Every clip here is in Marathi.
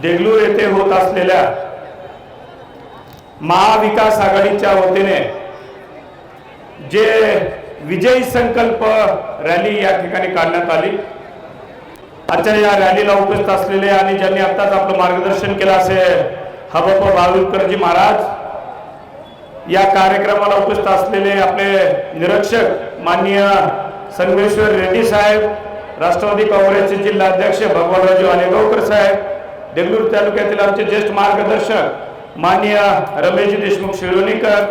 देगलूर येथे होत असलेल्या महाविकास आघाडीच्या वतीने जे विजयी संकल्प रॅली या ठिकाणी काढण्यात आली। आजच्या या रॅलीला उपस्थित असलेले आणि ज्यांनी आताच आपलं मार्गदर्शन केलं असे हबप बाळुलकरजी महाराज, या कार्यक्रमाला उपस्थित असलेले आपले निरीक्षक माननीय संगमेश्वर रेड्डी साहेब, राष्ट्रवादी काँग्रेसचे जिल्हाध्यक्ष भगवानराव आलेगावकर साहेब, देगलूर तालुक्यातील आमचे ज्येष्ठ मार्गदर्शक माननीय रमेश देशमुख शिरोलीकर,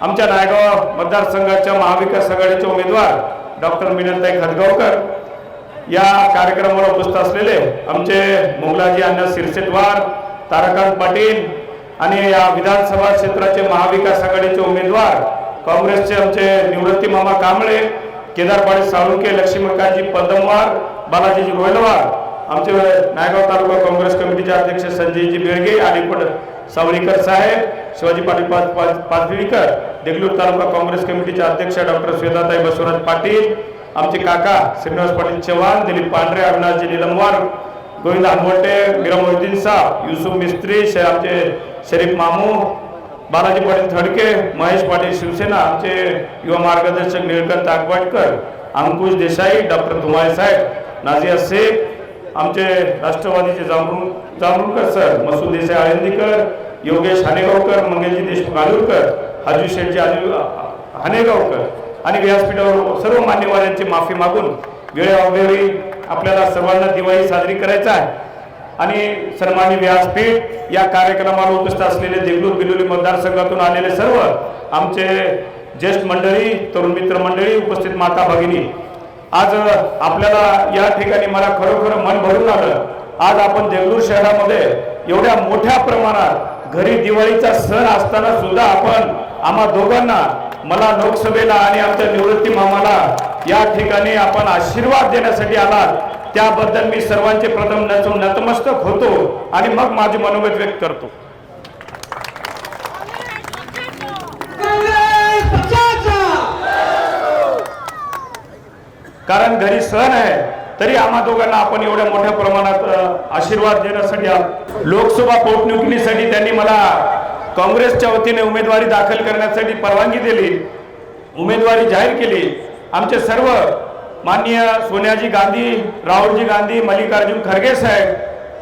आमच्या नायगाव मतदारसंघाच्या महाविकास आघाडीचे उमेदवार डॉक्टर मिनलताई खतगावकर, या कार्यक्रमाला उपस्थित असलेले आमचे मोगलाजी अण्णा सिरसेटवार, ताराकांत पाटील आणि या विधानसभा क्षेत्राचे महाविकास आघाडीचे उमेदवार काँग्रेसचे आमचे निवृत्ती मामा कांबळे, केदारपाडी साळुंके, लक्ष्मीकांतजी पदमवार, बालाजीजी गोयलवार, आमचे नायगाव तालुका काँग्रेस कमिटीचे अध्यक्ष संजयजी बेळगे आणि सावळीकर साहेब, शिवाजी पाटील पाचवीकर, देगलूर तालुका काँग्रेस कमिटीचे अध्यक्ष डॉक्टर श्वेताताई बसवराज पाटील, आमचे काका श्रीनिवास पाटील चव्हाण, दिलीप पांढरे, अविनाशजी निलमवार, गोविंद हनवटे, मीरा मोहिद्दीन साहब, युसुफ मिस्त्री, आमचे शरीफ मामू, बालाजी पाटील थडके, महेश पाटील शिवसेना, आमचे युवा मार्गदर्शक निळकंठ ताकवाडकर, अंकुश देसाई, डॉक्टर धुमाळे साहेब, नाझिया शेख, आमचे राष्ट्रवादीचे जांभरुणकर सर, मसूद देसाई आळंदीकर, योगेश हानेगावकर, मंगेशजी देशमुख आलूरकर, हाजू शेठजी हानेगावकर आणि व्यासपीठावर सर्व मान्यवरांची माफी मागून वेळोवेळी आपल्याला सर्वांना दिवाळी साजरी करायचा आहे। आणि सन्माननीय व्यासपीठ या कार्यक्रमाला उपस्थित असलेले देगलूर बिलोली मतदारसंघातून आलेले सर्व आमचे ज्येष्ठ मंडळी, तरुण मित्र मंडळी, उपस्थित माता भगिनी, आज आपल्याला या ठिकाणी मला खरोखर मन भरून आलं। आज आपण देगलूर शहरामध्ये एवढ्या मोठ्या प्रमाणात घरी दिवाळीचा सण असताना सुद्धा आपण आम्हा दोघांना, मला लोकसभेला आणि आमच्या निवृत्ती मामाला या ठिकाणी आपण आशीर्वाद देण्यासाठी आलात, त्याबद्दल मी सर्वांचे प्रथम नतमस्तक होतो आणि मग माझे मनोगत व्यक्त करतो। कारण घरी सण आहे तरी आम्हा दोघांना आपण एवढ्या मोठ्या प्रमाणात आशीर्वाद देण्यासाठी आलो। लोकसभा पोटनिवडणुकीसाठी त्यांनी मला काँग्रेसच्या वतीने उमेदवारी दाखल करण्यासाठी परवानगी दिली, उमेदवारी जाहीर केली। आमचे सर्व माननीय सोनियाजी गांधी, राहुलजी गांधी, मल्लिकार्जुन खरगे साहेब,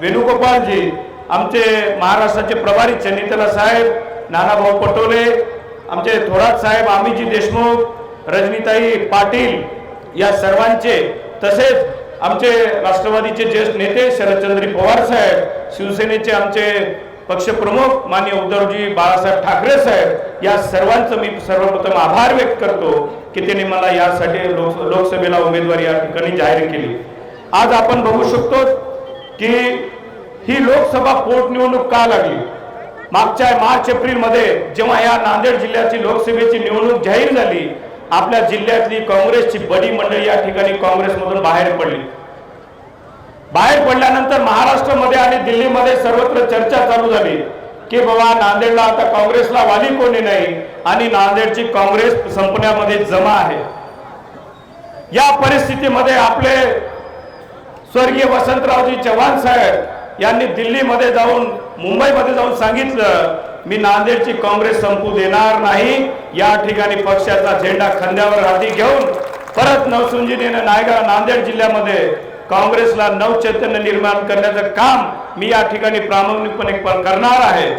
वेणुगोपालजी, आमचे महाराष्ट्राचे प्रभारी चन्नीतला साहेब, नानाभाऊ पटोले, आमचे थोरात साहेब, अमितजी देशमुख, रजनीताई पाटील, या सर्वांचे, तसेच आमचे राष्ट्रवादीचे ज्येष्ठ नेते शरदचंद्र पवार साहेब, शिवसेनेचे आमचे पक्षप्रमुख माननीय उद्धवजी बाळासाहेब ठाकरे साहेब, या सर्वांचं मी सर्वप्रथम आभार व्यक्त करतो की त्यांनी मला यासाठी लोकसभेला उमेदवारी या ठिकाणी जाहीर केली। आज आपण बघू शकतो की ही लोकसभा पोटनिवडणूक का लागली। मागच्या मार्च एप्रिल मध्ये जेव्हा या नांदेड जिल्ह्याची लोकसभेची निवडणूक जाहीर झाली, आपल्या जिल्ह्यातली काँग्रेसची बडी मंडळी या ठिकाणी काँग्रेसमधून बाहेर पडली। बाहेर पडल्यानंतर महाराष्ट्रामध्ये आणि दिल्लीमध्ये सर्वत्र चर्चा चालू झाली की बाबा नांदेडला आता काँग्रेसला वाली कोणी नाही आणि नांदेडची काँग्रेस संपण्यामध्ये जमा आहे। या परिस्थितीमध्ये आपले स्वर्गीय वसंतरावजी चव्हाण साहेब यांनी दिल्लीमध्ये जाऊन, मुंबईमध्ये जाऊन सांगितलं, मी नांदेडची काँग्रेस संपू देणार नाही। या ठिकाणी पक्षाचा झेंडा खांद्यावर हाती घेऊन परत नवसुंजीने नांदेड जिल्ह्यामध्ये काँग्रेसला नवचैतन्य निर्माण करण्याचं काम मी या ठिकाणी प्रामाणिकपणे करणार आहे।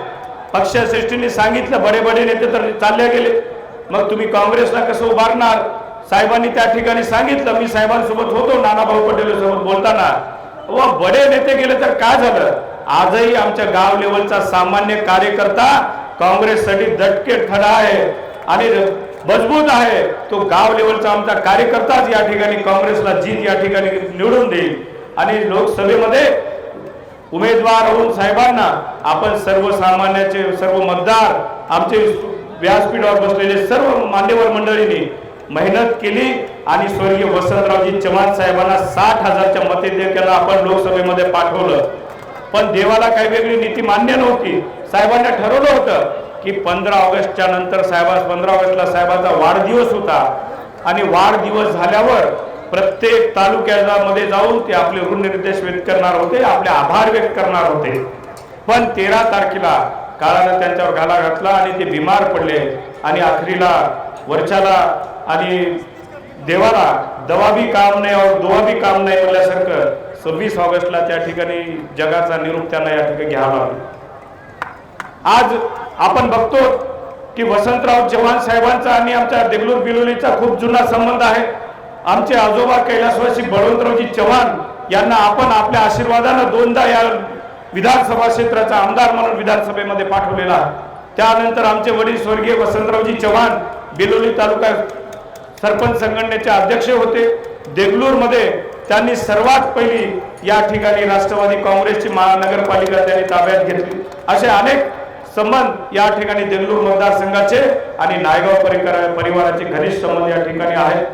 पक्षश्रेष्ठींनी सांगितलं, बडे बडे नेते तर चालले गेले, मग तुम्ही काँग्रेसला कसं उभारणार? साहेबांनी त्या ठिकाणी सांगितलं, मी साहेबांसोबत होतो नानाभाऊ पटेल सोबत बोलताना, व बडे नेते गेले तर काय झालं? आजही आमच्या गाव लेवलचा सामान्य कार्यकर्ता काँग्रेससाठी दटके खडा आहे आणि मजबूत आहे। तो गाव लेवलचा आमचा कार्यकर्ताच या ठिकाणी काँग्रेसला जीत या ठिकाणी निवडून देईल आणि लोकसभेमध्ये उमेदवार होऊन साहेबांना आपण सर्वसामान्याचे सर्व मतदार, आमचे व्यासपीठावर बसलेले सर्व मान्यवर मंडळींनी मेहनत केली आणि स्वर्गीय वसंतरावजी चव्हाण साहेबांना 60,000च्या मताधिक्याला आपण लोकसभेमध्ये पाठवलं। पण देवाला काही वेगळी नीती मान्य नव्हती। साहेबांना ठरवलं होतं की 15 ऑगस्टच्या नंतर 15 ऑगस्टला साहेबांचा वाढदिवस होता आणि वाढदिवस झाल्यावर प्रत्येक तालुक्यामध्ये जाऊन ते आपले ऋणनिर्देश व्यक्त करणार होते, आपले आभार व्यक्त करणार होते. पण 13 तारखेला काळानं त्यांच्यावर घाला घातला आणि ते बिमार पडले आणि अखेरीला वरच्याला आणि देवाला दवा भी काम नाही और दुआ भी काम नाही म्हणल्यासारखं 26 ऑगस्टला त्या ठिकाणी जगाचा निरोप त्यांना या ठिकाणी घ्यावा लागला. आज आपण बघतो की वसंतराव चव्हाण साहेबांचा आणि आमच्या देगलूर बिलोलीचा खूप जुना संबंध आहे. आमचे आजोबा कैलासवासी बळवंतरावजी चव्हाण यांना आपण आपल्या आशीर्वादानं 2दा या विधानसभा क्षेत्राचा आमदार म्हणून विधानसभेमध्ये पाठवलेला. त्यानंतर आमचे वडील स्वर्गीय वसंतरावजी चव्हाण बिलोली तालुका सरपंच संघटनेचे अध्यक्ष होते. देगलूरमध्ये त्यांनी सर्वात पहिली या ठिकाणी राष्ट्रवादी काँग्रेसची महानगरपालिका त्यांनी ताब्यात घेतली. असे अनेक संबंध या ठिकाणी देगलूर मतदारसंघाचे आणि नायगाव परिवाराचे घनिष्ठ संबंध या ठिकाणी आहेत.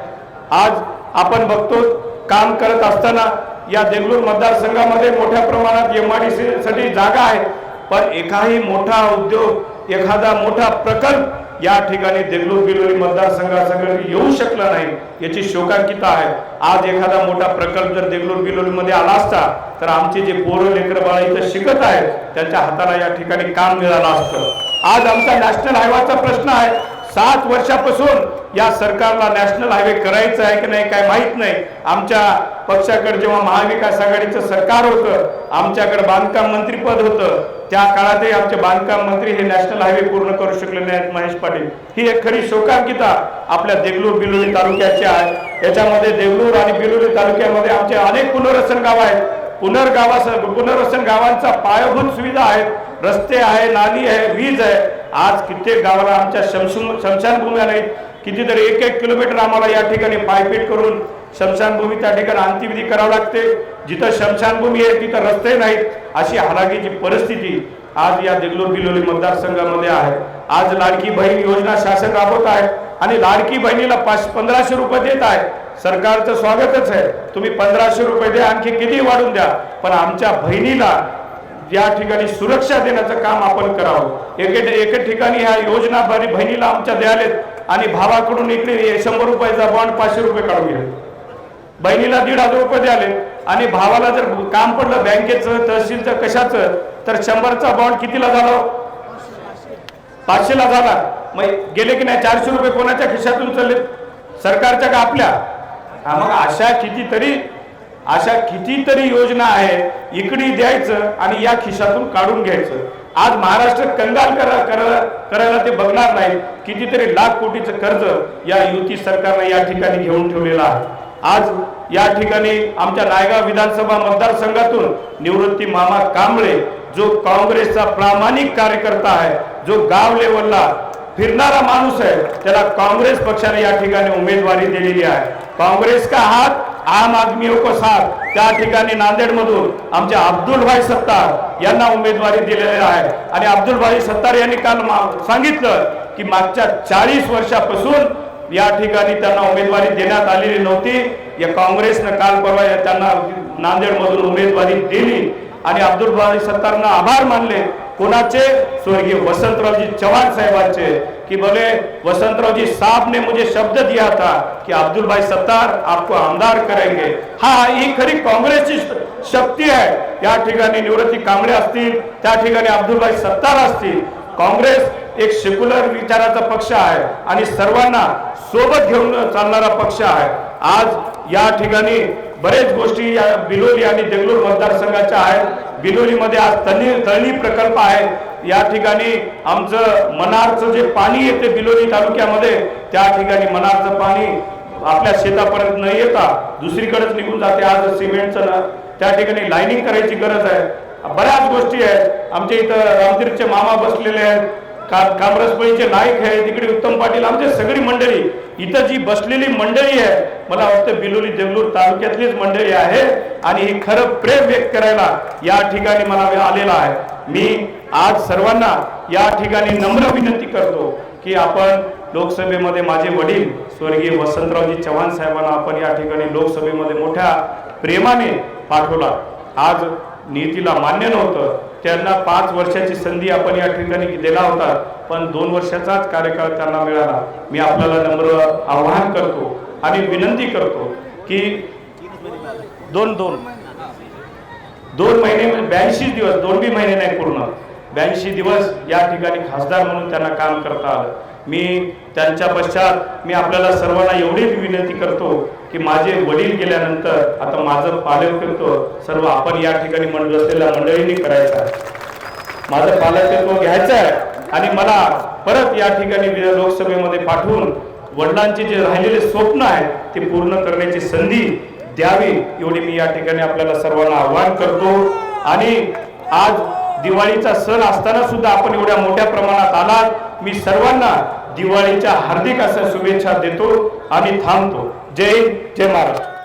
आज आपण बघतो काम करत असताना या देगलूर मतदारसंघामध्ये मोठ्या प्रमाणात MIDC साठी जागा आहे, पण एकाही मोठा उद्योग एखादा मोठा प्रकल्प या ठिकाणी देगलूर बिलोली मतदारसंघासह येऊ शकला नाही याची शोकांकिता आहे. आज एखादा मोठा प्रकल्प जर देगलूर बिलोलीमध्ये आला असता तर आमचे जे पोरं लेकरं बाळ इथं शिकत आहेत त्यांच्या हाताला या ठिकाणी काम मिळालं असतं. आज आमचा नॅशनल हायवेचा प्रश्न आहे. 7 वर्षापासून या सरकारला नॅशनल हायवे करायचं आहे की नाही काय माहित नाही. आमच्या पक्षाकडे जेव्हा महाविकास आघाडीचं सरकार होतं, आमच्याकडे बांधकाम मंत्रीपद होतं, त्या काळातही आमचे बांधकाम मंत्री हे नॅशनल हायवे पूर्ण करू शकले नाहीत. महेश पाटील ही एक खरी शोकांकिता आपल्या देगलूर बिलोली तालुक्याची आहे. याच्यामध्ये देगलूर आणि बिलोली तालुक्यामध्ये आमचे अनेक पुनर्वसन गाव आहेत. पुनर्वसन गावांचा पायाभूत सुविधा आहेत, रस्ते आहे, नाली आहे, वीज आहे. आज कित्येक गावाला आमच्या शमशानभूम्या नाहीत. कितीतरी 1-1 किलोमीटर आम्हाला या ठिकाणी पायपीट करून शमशानभूमी त्या ठिकाणी अंत्यविधी करावं लागते. जिथं शमशानभूमी आहे तिथं रस्ते नाहीत. अशी हालाकीची परिस्थिती आज या देगलूर बिलोली मतदारसंघामध्ये आहे. आज लाडकी बहीण योजना शासन राबवत आहे आणि लाडकी बहिणीला 1500 रुपये देत आहे. सरकारचं स्वागतच आहे, तुम्ही 1500 रुपये द्या, आणखी किती वाढून द्या, पण आमच्या बहिणीला या ठिकाणी सुरक्षा देण्याचं काम आपण करावं. एके ठिकाणी ह्या योजना बहिणीला आमच्या द्यालेत आणि भावाकडून इकडे 100 रुपयाचा बॉन्ड 500 रुपये काढून घ्या. बहिणीला 1,500 रुपये द्याले आणि भावाला जर काम पडलं बँकेचं तहसीलचं कशाचं तर 100चा बॉन्ड कितीला झाला? 500ला झाला. मग गेले की नाही 400 रुपये कोणाच्या खिशातून चालले? सरकारच्या का आपल्या? मग अशा कितीतरी योजना आहे, इकडे द्यायचं आणि या खिशातून काढून घ्यायचं. आज महाराष्ट्र कंगाल करायला ते बघणार नाही. कितीतरी लाख कोटीचं कर्ज या युती सरकारने या ठिकाणी घेऊन ठेवलेलं आहे. आज या ठिकाणी आमच्या नायगाव विधानसभा मतदारसंघातून निवृत्ती मामा कांबळे जो काँग्रेसचा प्रामाणिक कार्यकर्ता आहे, जो गाव लेवलला फिरणारा माणूस आहे, त्याला काँग्रेस पक्षाने या ठिकाणी उमेदवारी दिलेली आहे. काँग्रेस का हात आम आदमी को साथ त्या ठिकाणी नांदेड मधून आमच्या अब्दुल भाई सत्तार यांना उमेदवारी दिलेली आहे. आणि अब्दुल भाई सत्तार यांनी काल सांगितलं की मागच्या 40 वर्षापासून या ठिकाणी त्यांना उमेदवारी देण्यात आलेली नव्हती. या काँग्रेसनं काल परवा त्यांना नांदेड मधून उमेदवारी दिली आणि अब्दुल भाई सत्तारना आभार मानले. कोणाचे? स्वर्गीय वसंतरावजी चव्हाण साहेबांचे कि बोले वसंतराव जी साहब ने मुझे शब्द दिया था कि अब्दुल भाई सत्तार आपको आमदार करेंगे. हा ही खरी काँग्रेसची शक्ती आहे. या ठिकाणी निवृत्ती कांबळे असतील, त्या ठिकाणी अब्दुल भाई सत्तार असतील. काँग्रेस एक सेक्युलर विचाराचा पक्ष आहे आणि सर्वांना सोबत घेऊन चालणारा पक्ष आहे. आज या ठिकाणी बरेच गोष्टी या बिलोली आणि देगलूर मतदारसंघाच्या आहेत. बिलोलीमध्ये आज तळणी प्रकल्प आहे. या ठिकाणी आमचं मनारचं जे पाणी येते बिलोली तालुक्यामध्ये, त्या ठिकाणी मनारचं पाणी आपल्या शेतापर्यंत न येता दुसरीकडेच निघून जाते. आज सिमेंटचं त्या ठिकाणी लाईनिंग करायची गरज आहे. बऱ्याच गोष्टी आहेत. आमच्या इथं रामतीर्थचे मामा बसलेले आहेत, कामरसपळीचे नाईक आहेत, तिकडे उत्तम पाटील, आमची सगळी मंडळी इथं जी बसलेली मंडळी आहे, मला वाटतं बिलोली देगलूर तालुक्यातलीच मंडळी आहे आणि हे खरं प्रेम व्यक्त करायला या ठिकाणी मला आलेला आहे. मी आज सर्वांना या ठिकाणी नम्र विनंती करतो की आपण लोकसभेमध्ये माझे वडील स्वर्गीय वसंतरावजी चव्हाण साहेबांना आपण या ठिकाणी लोकसभेमध्ये मोठ्या प्रेमाने पाठवला. आज नीतीला मान्य नव्हतं, त्यांना 5 वर्षाची संधी आपण या ठिकाणी दिला होता, पण 2 वर्षाचाच कार्यकाळ त्यांना मिळाला. मी आपल्याला नम्र आवाहन करतो आणि विनंती करतो की दोन महिने 82 दिवस, 2 महिने नाही, पूर्ण 82 दिवस या ठिकाणी खासदार म्हणून त्यांना काम करता आलं. मी त्यांच्या पश्चात मी आपल्याला सर्वांना एवढी विनंती करतो की माझे वडील गेल्यानंतर आता माझं पालकत्व सर्व आपण या ठिकाणी बसलेल्या मंडळींनी करायचं आहे. माझं पालकत्व घ्यायचं आहे आणि मला परत या ठिकाणी लोकसभेमध्ये पाठवून वडिलांचे जे राहिलेले स्वप्न आहे ते पूर्ण करण्याची संधी द्यावी, एवढी मी या ठिकाणी आपल्याला सर्वांना आवाहन करतो. आणि आज दिवाळीचा सण असताना सुद्धा आपण एवढ्या मोठ्या प्रमाणात आलात. मी सर्वांना दिवाळीच्या हार्दिक अशा शुभेच्छा देतो आणि थांबतो. जय हिंद, जय महाराष्ट्र.